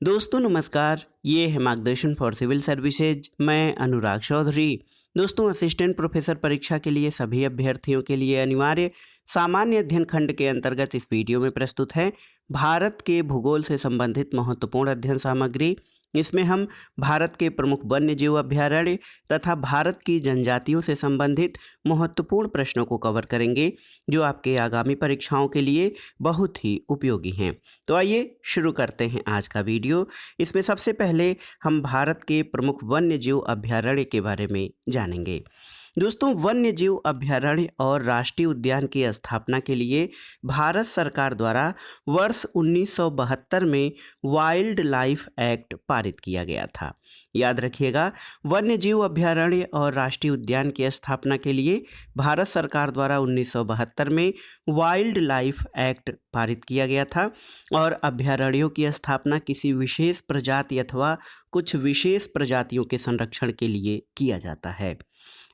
दोस्तों नमस्कार, ये है मार्गदर्शन फॉर सिविल सर्विसेज। मैं अनुराग चौधरी। दोस्तों, असिस्टेंट प्रोफेसर परीक्षा के लिए सभी अभ्यर्थियों के लिए अनिवार्य सामान्य अध्ययन खंड के अंतर्गत इस वीडियो में प्रस्तुत है भारत के भूगोल से संबंधित महत्वपूर्ण अध्ययन सामग्री। इसमें हम भारत के प्रमुख वन्य जीव अभ्यारण्य तथा भारत की जनजातियों से संबंधित महत्वपूर्ण प्रश्नों को कवर करेंगे, जो आपके आगामी परीक्षाओं के लिए बहुत ही उपयोगी हैं। तो आइए शुरू करते हैं आज का वीडियो। इसमें सबसे पहले हम भारत के प्रमुख वन्य जीव अभ्यारण्य के बारे में जानेंगे। दोस्तों, वन्य जीव अभ्यारण्य और राष्ट्रीय उद्यान की स्थापना के लिए भारत सरकार द्वारा वर्ष 1972 में वाइल्ड लाइफ एक्ट पारित किया गया था। याद रखिएगा, वन्य जीव अभ्यारण्य और राष्ट्रीय उद्यान की स्थापना के लिए भारत सरकार द्वारा 1972 में वाइल्ड लाइफ एक्ट पारित किया गया था और अभ्यारण्यों की स्थापना किसी विशेष प्रजाति अथवा कुछ विशेष प्रजातियों के संरक्षण के लिए किया जाता है।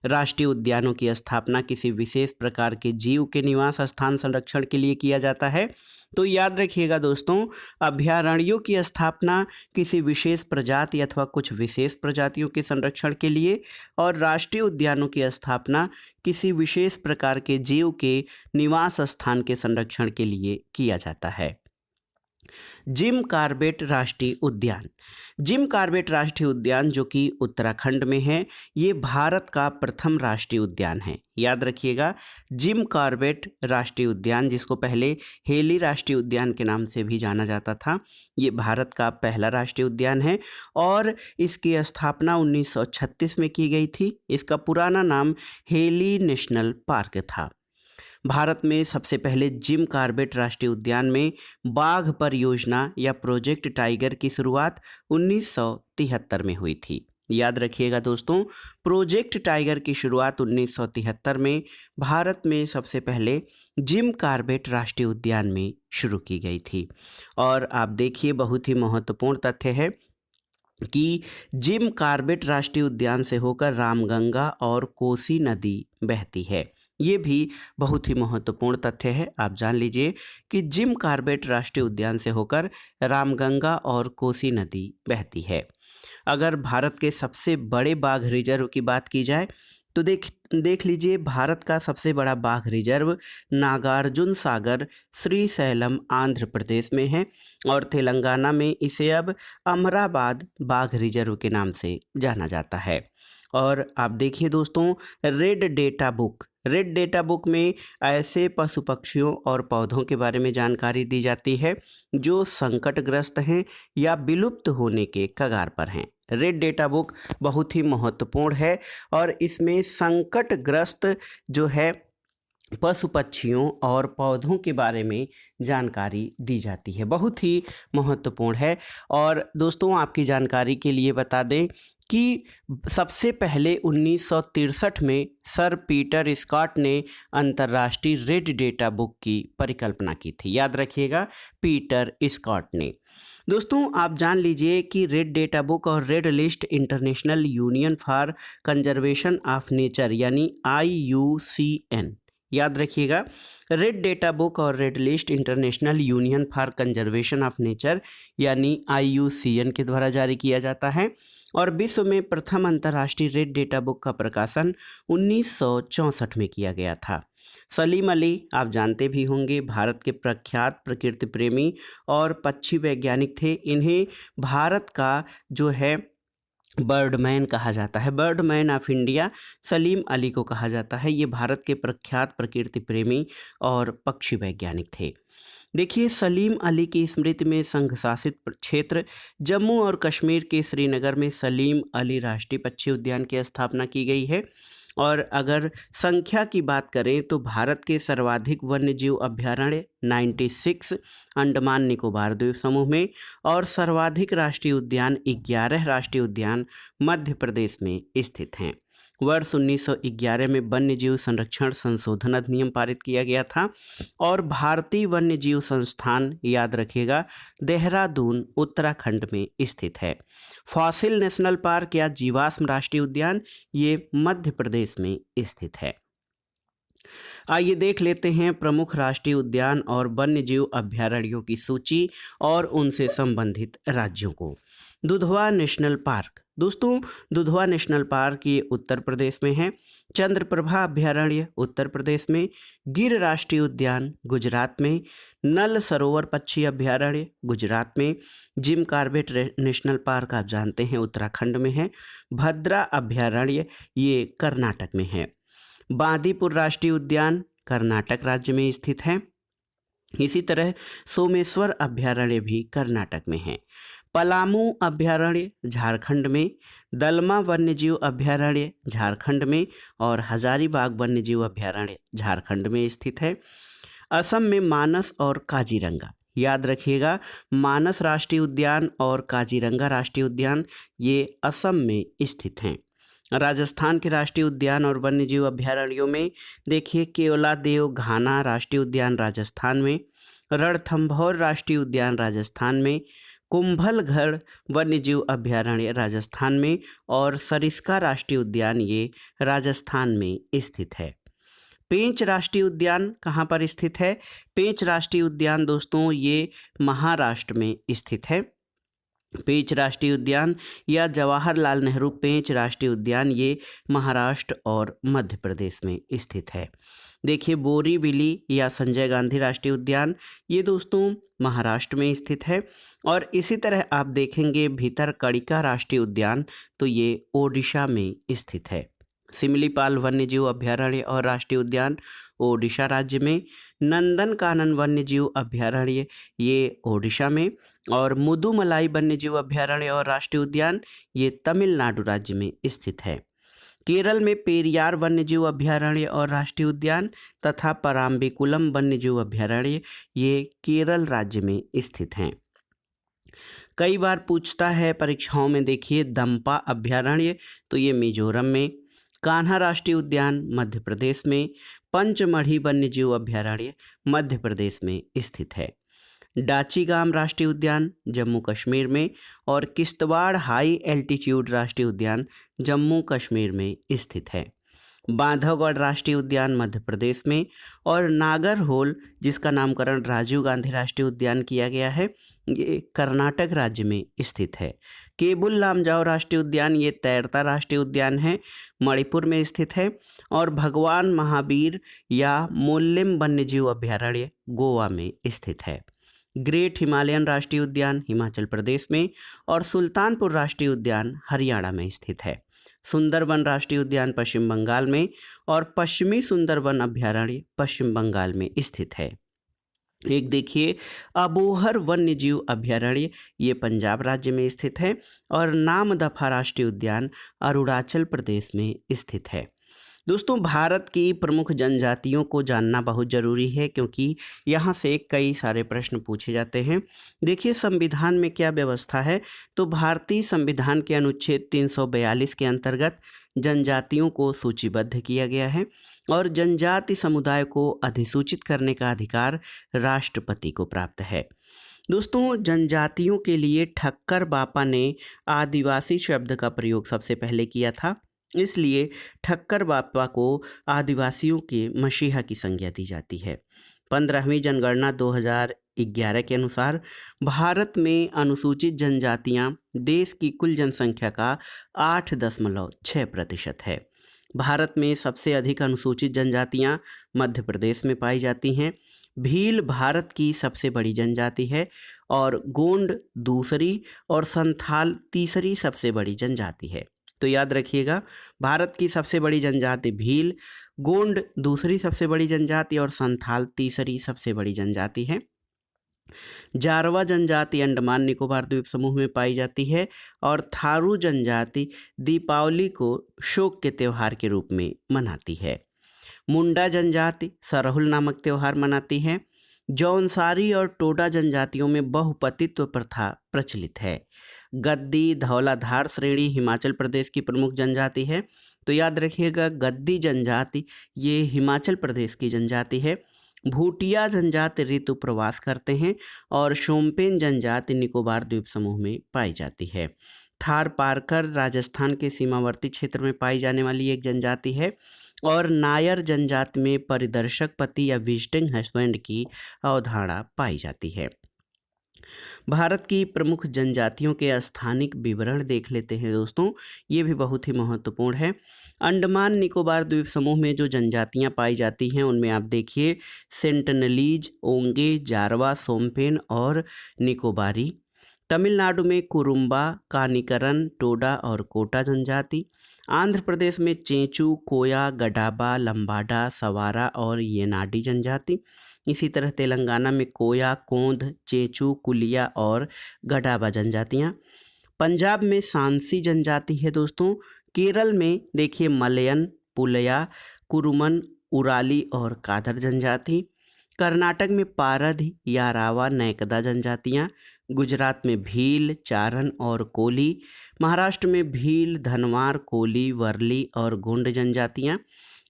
राष्ट्रीय उद्यानों की स्थापना किसी विशेष प्रकार के जीव के निवास स्थान संरक्षण के लिए किया जाता है। तो याद रखिएगा दोस्तों, अभ्यारण्यों की स्थापना किसी विशेष प्रजाति अथवा कुछ विशेष प्रजातियों के संरक्षण के लिए और राष्ट्रीय उद्यानों की स्थापना किसी विशेष प्रकार के जीव के निवास स्थान के संरक्षण के लिए किया जाता है। जिम कॉर्बेट राष्ट्रीय उद्यान। जिम कॉर्बेट राष्ट्रीय उद्यान, जो कि उत्तराखंड में है, ये भारत का प्रथम राष्ट्रीय उद्यान है। याद रखिएगा, जिम कॉर्बेट राष्ट्रीय उद्यान, जिसको पहले हेली राष्ट्रीय उद्यान के नाम से भी जाना जाता था, ये भारत का पहला राष्ट्रीय उद्यान है और इसकी स्थापना 1936 में की गई थी। इसका पुराना नाम हेली नेशनल पार्क था। भारत में सबसे पहले जिम कॉर्बेट राष्ट्रीय उद्यान में बाघ परियोजना या प्रोजेक्ट टाइगर की शुरुआत 1973 में हुई थी। याद रखिएगा दोस्तों, प्रोजेक्ट टाइगर की शुरुआत 1973 में भारत में सबसे पहले जिम कॉर्बेट राष्ट्रीय उद्यान में शुरू की गई थी। और आप देखिए, बहुत ही महत्वपूर्ण तथ्य है कि जिम कॉर्बेट राष्ट्रीय उद्यान से होकर रामगंगा और कोसी नदी बहती है। ये भी बहुत ही महत्वपूर्ण तथ्य है। आप जान लीजिए कि जिम कॉर्बेट राष्ट्रीय उद्यान से होकर रामगंगा और कोसी नदी बहती है। अगर भारत के सबसे बड़े बाघ रिजर्व की बात की जाए तो देख लीजिए, भारत का सबसे बड़ा बाघ रिजर्व नागार्जुन सागर श्रीशैलम आंध्र प्रदेश में है और तेलंगाना में इसे अब अमराबाद बाघ रिजर्व के नाम से जाना जाता है। और आप देखिए दोस्तों, रेड डेटा बुक में ऐसे पशु पक्षियों और पौधों के बारे में जानकारी दी जाती है जो संकटग्रस्त हैं या विलुप्त होने के कगार पर हैं। रेड डेटा बुक बहुत ही महत्वपूर्ण है और इसमें संकटग्रस्त जो है पशु पक्षियों और पौधों के बारे में जानकारी दी जाती है। बहुत ही महत्वपूर्ण है। और दोस्तों, आपकी जानकारी के लिए बता दें कि सबसे पहले 1963 में सर पीटर स्कॉट ने अंतर्राष्ट्रीय रेड डेटा बुक की परिकल्पना की थी। याद रखिएगा, पीटर स्कॉट ने। दोस्तों, आप जान लीजिए कि रेड डेटा बुक और red list international union for conservation of nature यानी IUCN, याद रखिएगा, रेड डेटा बुक और red list international union for conservation of nature यानी IUCN के द्वारा जारी किया जाता है और विश्व में प्रथम अंतर्राष्ट्रीय रेड डेटा बुक का प्रकाशन 1964 में किया गया था। सलीम अली, आप जानते भी होंगे, भारत के प्रख्यात प्रकृति प्रेमी और पक्षी वैज्ञानिक थे। इन्हें भारत का जो है बर्डमैन कहा जाता है, Birdman of India Salim Ali को कहा जाता है। ये भारत के प्रख्यात प्रकृति प्रेमी और पक्षी वैज्ञानिक थे। देखिए, सलीम अली की स्मृति में संघ शासित क्षेत्र जम्मू और कश्मीर के श्रीनगर में सलीम अली राष्ट्रीय पक्षी उद्यान की स्थापना की गई है। और अगर संख्या की बात करें तो भारत के सर्वाधिक वन्यजीव अभ्यारण्य 96 अंडमान निकोबार द्वीप समूह में और सर्वाधिक राष्ट्रीय उद्यान 11 राष्ट्रीय उद्यान मध्य प्रदेश में स्थित हैं। वर्ष 1911 में वन्यजीव संरक्षण संशोधन अधिनियम पारित किया गया था और भारतीय वन्यजीव संस्थान, याद रखिएगा, देहरादून उत्तराखंड में स्थित है। फॉसिल नेशनल पार्क या जीवाश्म राष्ट्रीय उद्यान, ये मध्य प्रदेश में स्थित है। आइए देख लेते हैं प्रमुख राष्ट्रीय उद्यान और वन्यजीव अभयारण्यों की सूची और उनसे संबंधित राज्यों को। Dudhwa national park. दोस्तों, दुधवा नेशनल पार्क ये उत्तर प्रदेश में है। चंद्रप्रभा अभयारण्य उत्तर प्रदेश में। गिर राष्ट्रीय उद्यान गुजरात में। नल सरोवर पक्षी अभयारण्य गुजरात में। जिम कॉर्बेट नेशनल पार्क आप जानते हैं उत्तराखंड में है। भद्रा अभयारण्य ये कर्नाटक में है। बांदीपुर राष्ट्रीय उद्यान कर्नाटक राज्य में स्थित है। इसी तरह सोमेश्वर अभयारण्य भी कर्नाटक में है। पलामू अभयारण्य झारखंड में। दलमा वन्यजीव अभयारण्य झारखंड में और हजारीबाग वन्यजीव अभयारण्य झारखंड में स्थित है। असम में मानस और काजीरंगा, याद रखिएगा, मानस राष्ट्रीय उद्यान और काजीरंगा राष्ट्रीय उद्यान ये असम में स्थित हैं। राजस्थान के राष्ट्रीय उद्यान और वन्यजीव अभयारण्यों में देखिए केवलादेव घाना राष्ट्रीय उद्यान राजस्थान में। रणथंभौर राष्ट्रीय उद्यान राजस्थान में। कुंभलगढ़ वन्यजीव अभयारण्य राजस्थान में और सरिस्का राष्ट्रीय उद्यान ये राजस्थान में स्थित है। पेंच राष्ट्रीय उद्यान कहाँ पर स्थित है? पेंच राष्ट्रीय उद्यान दोस्तों ये महाराष्ट्र में स्थित है। पेंच राष्ट्रीय उद्यान या जवाहरलाल नेहरू पेंच राष्ट्रीय उद्यान ये महाराष्ट्र और मध्य प्रदेश में स्थित है। देखिए बोरीवली या संजय गांधी राष्ट्रीय उद्यान ये दोस्तों महाराष्ट्र में स्थित है। और इसी तरह आप देखेंगे भीतरकनिका राष्ट्रीय उद्यान तो ये ओडिशा में स्थित है। सिमलीपाल वन्यजीव अभयारण्य और राष्ट्रीय उद्यान ओडिशा राज्य में। नंदनकानन वन्यजीव अभयारण्य ये ओडिशा में और मुदुमलाई वन्यजीव अभयारण्य और राष्ट्रीय उद्यान ये तमिलनाडु राज्य में स्थित है। केरल में पेरियार वन्यजीव अभयारण्य और राष्ट्रीय उद्यान तथा पराम्बिकुलम वन्यजीव अभयारण्य ये केरल राज्य में स्थित हैं। कई बार पूछता है परीक्षाओं में, देखिए दंपा अभयारण्य तो ये मिजोरम में। कान्हा राष्ट्रीय उद्यान मध्य प्रदेश में। पंचमढ़ी वन्यजीव अभयारण्य मध्य प्रदेश में स्थित है। डाचीगाम राष्ट्रीय उद्यान जम्मू कश्मीर में और किश्तवाड़ हाई एल्टीट्यूड राष्ट्रीय उद्यान जम्मू कश्मीर में स्थित है। बांधवगढ़ राष्ट्रीय उद्यान मध्य प्रदेश में और नागरहोल जिसका नामकरण राजीव गांधी राष्ट्रीय उद्यान किया गया है ये कर्नाटक राज्य में स्थित है। केबुल लामजाओ राष्ट्रीय उद्यान ये तैरता राष्ट्रीय उद्यान है, मणिपुर में स्थित है। और भगवान महावीर या मोल्लेम वन्यजीव अभयारण्य गोवा में स्थित है। ग्रेट हिमालयन राष्ट्रीय उद्यान हिमाचल प्रदेश में और सुल्तानपुर राष्ट्रीय उद्यान हरियाणा में स्थित है। सुंदरवन राष्ट्रीय उद्यान पश्चिम बंगाल में और पश्चिमी सुंदरवन अभयारण्य पश्चिम बंगाल में स्थित है। एक देखिए अबोहर वन्यजीव अभयारण्य ये पंजाब राज्य में स्थित है और नामदफा राष्ट्रीय उद्यान अरुणाचल प्रदेश में स्थित है। दोस्तों, भारत की प्रमुख जनजातियों को जानना बहुत ज़रूरी है क्योंकि यहाँ से कई सारे प्रश्न पूछे जाते हैं। देखिए संविधान में क्या व्यवस्था है, तो भारतीय संविधान के अनुच्छेद 342 के अंतर्गत जनजातियों को सूचीबद्ध किया गया है और जनजाति समुदाय को अधिसूचित करने का अधिकार राष्ट्रपति को प्राप्त है। दोस्तों, जनजातियों के लिए ठक्कर बापा ने आदिवासी शब्द का प्रयोग सबसे पहले किया था, इसलिए ठक्कर बापा को आदिवासियों के मसीहा की संज्ञा दी जाती है। 15वीं जनगणना 2011 के अनुसार भारत में अनुसूचित जनजातियां देश की कुल जनसंख्या का 8.6% है। भारत में सबसे अधिक अनुसूचित जनजातियां मध्य प्रदेश में पाई जाती हैं। भील भारत की सबसे बड़ी जनजाति है और गोंड दूसरी और संथाल तीसरी सबसे बड़ी जनजाति है। तो याद रखिएगा, भारत की सबसे बड़ी जनजाति भील, गोंड दूसरी सबसे बड़ी जनजाति और संथाल तीसरी सबसे बड़ी जनजाति है। जारवा जनजाति अंडमान निकोबार द्वीप समूह में पाई जाती है और थारू जनजाति दीपावली को शोक के त्यौहार के रूप में मनाती है। मुंडा जनजाति सरहुल नामक त्यौहार मनाती है। जौनसारी और टोडा जनजातियों में बहुपतित्व प्रथा प्रचलित है। गद्दी धौलाधार श्रेणी हिमाचल प्रदेश की प्रमुख जनजाति है। तो याद रखिएगा, गद्दी जनजाति ये हिमाचल प्रदेश की जनजाति है। भूटिया जनजाति ऋतु प्रवास करते हैं और शोम्पेन जनजाति निकोबार द्वीप समूह में पाई जाती है। थार पारकर राजस्थान के सीमावर्ती क्षेत्र में पाई जाने वाली एक जनजाति है और नायर जनजाति में परिदर्शक पति या विजिटिंग हस्बैंड की अवधारणा पाई जाती है। भारत की प्रमुख जनजातियों के स्थानिक विवरण देख लेते हैं दोस्तों, ये भी बहुत ही महत्वपूर्ण है। अंडमान निकोबार द्वीप समूह में जो जनजातियां पाई जाती हैं उनमें आप देखिए सेंटनलीज, ओंगे, जारवा, सोमपेन और निकोबारी। तमिलनाडु में कुरुम्बा, कानिकरन, टोडा और कोटा जनजाति। आंध्र प्रदेश में चेंचू, कोया, गडाबा, लंबाडा, सवारा और येनाडी जनजाति। इसी तरह तेलंगाना में कोया, कोंध, चेंचू, कुलिया और गडाबा जनजातियाँ। पंजाब में सांसी जनजाति है दोस्तों। केरल में देखिए मलयन, पुलया, कुरुमन, उराली और कादर जनजाति। कर्नाटक में पारध, यारावा, नैकदा जनजातियाँ। गुजरात में भील, चारण और कोली। महाराष्ट्र में भील, धनवार, कोली, वर्ली और गोंड जनजातियाँ।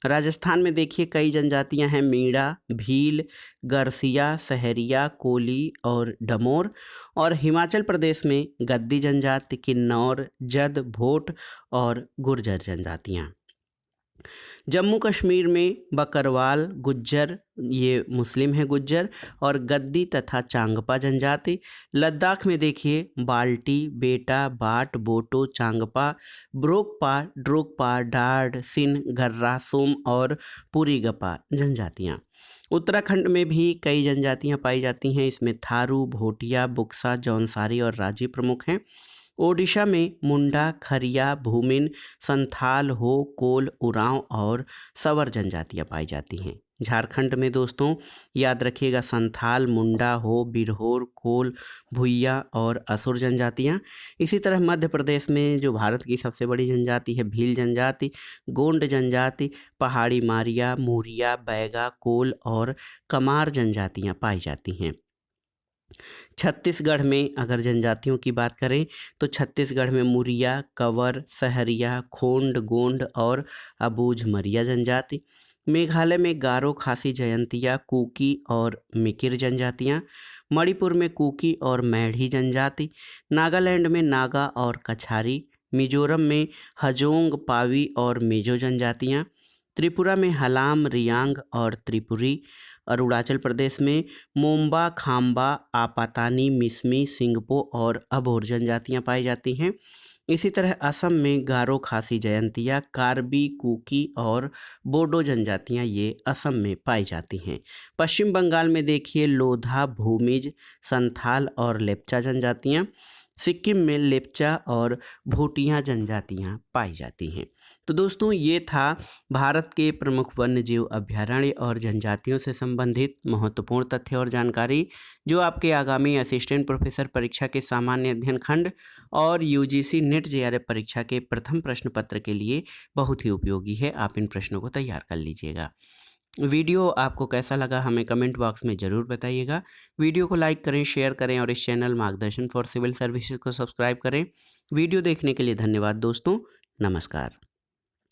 राजस्थान में देखिए कई जनजातियां हैं, मीणा, भील, गरसिया, सहरिया, कोली और डमोर। और हिमाचल प्रदेश में गद्दी जनजाति, किन्नौर, जद, भोट और गुर्जर जनजातियां। जम्मू कश्मीर में बकरवाल, गुज्जर, ये मुस्लिम है गुज्जर, और गद्दी तथा चांगपा जनजाति। लद्दाख में देखिए बाल्टी, बेटा, बाट, बोटो, चांगपा, ब्रोकपा, ड्रोकपा, डाड, सिन, गर्रा, सोम और पुरीगपा जनजातियाँ। उत्तराखंड में भी कई जनजातियाँ पाई जाती हैं, इसमें थारू, भोटिया, बुक्सा, जौनसारी और राजी प्रमुख हैं। ओडिशा में मुंडा, खरिया, भूमिन, संथाल, हो, कोल, उरांव और सवर जनजातियाँ पाई जाती हैं। झारखंड में दोस्तों याद रखिएगा संथाल, मुंडा, हो, बिरहोर, कोल, भुइया और असुर जनजातियाँ। इसी तरह मध्य प्रदेश में जो भारत की सबसे बड़ी जनजाति है भील जनजाति, गोंड जनजाति, पहाड़ी मारिया, मूरिया, बैगा, कोल और कमार जनजातियाँ पाई जाती हैं। छत्तीसगढ़ में अगर जनजातियों की बात करें तो छत्तीसगढ़ में मुरिया, कंवर, सहरिया, खोंड, गोंड और अबूझ मरिया जनजाति। मेघालय में गारो, खासी, जयंतिया, कुकी और मिकिर जनजातियाँ। मणिपुर में कुकी और मैढ़ी जनजाति। नागालैंड में नागा और कछारी। मिजोरम में हजोंग, पावी और मिजो जनजातियाँ। त्रिपुरा में हलाम, रियांग और त्रिपुरी। अरुणाचल प्रदेश में मोम्बा, खाम्बा, आपातानी, मिसमी, सिंगपो और अबोर जनजातियाँ पाई जाती हैं। इसी तरह असम में गारो, खासी, जयंतिया, कार्बी, कुकी और बोडो जनजातियाँ ये असम में पाई जाती हैं। पश्चिम बंगाल में देखिए लोधा, भूमिज, संथाल और लेप्चा जनजातियाँ। सिक्किम में लेप्चा और भूटिया जनजातियाँ पाई जाती हैं। तो दोस्तों ये था भारत के प्रमुख वन्य जीव अभयारण्य और जनजातियों से संबंधित महत्वपूर्ण तथ्य और जानकारी, जो आपके आगामी असिस्टेंट प्रोफेसर परीक्षा के सामान्य अध्ययन खंड और यूजीसी नेट जेआरएफ परीक्षा के प्रथम प्रश्न पत्र के लिए बहुत ही उपयोगी है। आप इन प्रश्नों को तैयार कर लीजिएगा। वीडियो आपको कैसा लगा हमें कमेंट बॉक्स में ज़रूर बताइएगा। वीडियो को लाइक करें, शेयर करें और इस चैनल मार्गदर्शन फॉर सिविल सर्विसेज को सब्सक्राइब करें। वीडियो देखने के लिए धन्यवाद दोस्तों। नमस्कार।